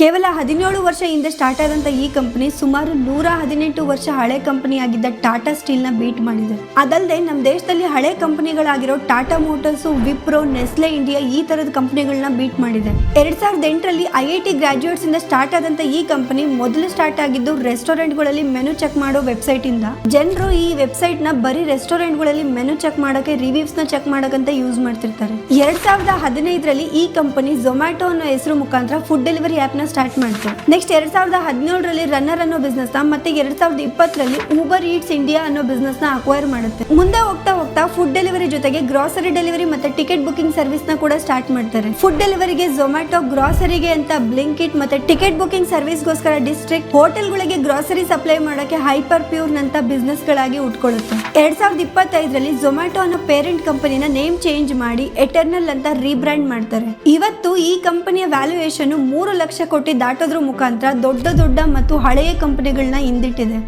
ಕೇವಲ 17 ವರ್ಷ ಹಿಂದೆ ಸ್ಟಾರ್ಟ್ ಆದಂತ ಈ ಕಂಪನಿ ಸುಮಾರು 118 ವರ್ಷ ಹಳೆ ಕಂಪನಿ ಆಗಿದ್ದ ಟಾಟಾ ಸ್ಟೀಲ್ ನ ಬೀಟ್ ಮಾಡಿದೆ. ಅದಲ್ಲದೆ ನಮ್ಮ ದೇಶದಲ್ಲಿ ಹಳೆ ಕಂಪನಿಗಳಾಗಿರೋ Tata Motors, Wipro, Nestle India ಈ ತರದ ಕಂಪನಿಗಳನ್ನ ಬೀಟ್ ಮಾಡಿದೆ. 2008ರಲ್ಲಿ IIT ಗ್ರಾಜುಯೇಟ್ಸ್ ಇಂದ ಸ್ಟಾರ್ಟ್ ಆದಂತ ಈ ಕಂಪನಿ ಮೊದಲು ಸ್ಟಾರ್ಟ್ ಆಗಿದ್ದು ರೆಸ್ಟೋರೆಂಟ್ ಗಳಲ್ಲಿ ಮೆನು ಚೆಕ್ ಮಾಡೋ ವೆಬ್ಸೈಟ್ ಇಂದ. ಜನರು ಈ ವೆಬ್ಸೈಟ್ ನ ಬರೀ ರೆಸ್ಟೋರೆಂಟ್ ಗಳಲ್ಲಿ ಮೆನು ಚೆಕ್ ಮಾಡಕ್ಕೆ, ರಿವ್ಯೂಸ್ ನ ಚೆಕ್ ಮಾಡಕ್ಕಂತ ಯೂಸ್ ಮಾಡ್ತಿರ್ತಾರೆ. 2015ರಲ್ಲಿ ಈ ಕಂಪನಿ ಝೊಮ್ಯಾಟೊ ಅನ್ನೋ ಹೆಸರು ಮುಖಾಂತರ ಫುಡ್ ಡೆಲಿವರಿ ಆಪ್ ನ ಸ್ಟಾರ್ಟ್ ಮಾಡ್ತು. ನೆಕ್ಸ್ಟ್ 2017ರಲ್ಲಿ ರನ್ನರ್ ಅನ್ನೋ ಬಿಸ್ನೆಸ್ ನ, ಮತ್ತೆ 2020ರಲ್ಲಿ ಊಬರ್ ಈಟ್ಸ್ ಇಂಡಿಯಾ ಅನ್ನೋ ಬಿಸ್ನೆಸ್ ನ ಅಕ್ವೈರ್ ಮಾಡುತ್ತೆ. ಮುಂದೆ ಹೋಗ್ತಾ ಹೋಗ್ತಾ ಫುಡ್ ಡೆಲಿವರಿ ಜೊತೆಗೆ ಗ್ರಾಸರಿ ಡೆಲಿವರಿ ಮತ್ತೆ ಟಿಕೆಟ್ ಬುಕಿಂಗ್ ಸರ್ವಿಸ್ ನ ಕೂಡ ಸ್ಟಾರ್ಟ್ ಮಾಡ್ತಾರೆ. ಫುಡ್ ಡೆಲಿವರಿಗೆ ಝೊಮ್ಯಾಟೊ, ಗ್ರಾಸರಿಗೆ ಅಂತ ಬ್ಲಿಂಕಿಟ್, ಮತ್ತೆ ಟಿಕೆಟ್ ಬುಕಿಂಗ್ ಸರ್ವಿಸ್ ಗೋಸ್ಕರ ಡಿಸ್ಟ್ರಿಕ್ಟ್, ಹೋಟೆಲ್ಗಳಿಗೆ ಗ್ರಾಸರಿ ಸಪ್ಲೈ ಮಾಡಕ್ಕೆ ಹೈಪರ್ ಪ್ಯೂರ್ ನಂತ ಬಿಸ್ನೆಸ್ ಗಳಾಗಿ ಉಟ್ಕೊಳ್ಳುತ್ತೆ. 2025ರಲ್ಲಿ ಝೊಮ್ಯಾಟೊ ಅನ್ನೋ ಪೇರೆಂಟ್ ಕಂಪನಿನ ನೇಮ್ ಚೇಂಜ್ ಮಾಡಿ ಎಟರ್ನಲ್ ಅಂತ ರೀಬ್ರ್ಯಾಂಡ್ ಮಾಡ್ತಾರೆ. ಇವತ್ತು ಈ ಕಂಪನಿಯ ವ್ಯಾಲ್ಯೂಯೇಷನ್ 3 ಲಕ್ಷ ಕೋಟಿ ದಾಟೋದ್ರ ಮುಖಾಂತರ ದೊಡ್ಡ ಮತ್ತು ಹಳೆಯ ಕಂಪನಿಗಳನ್ನ ಹಿಂದಿಟ್ಟಿದೆ.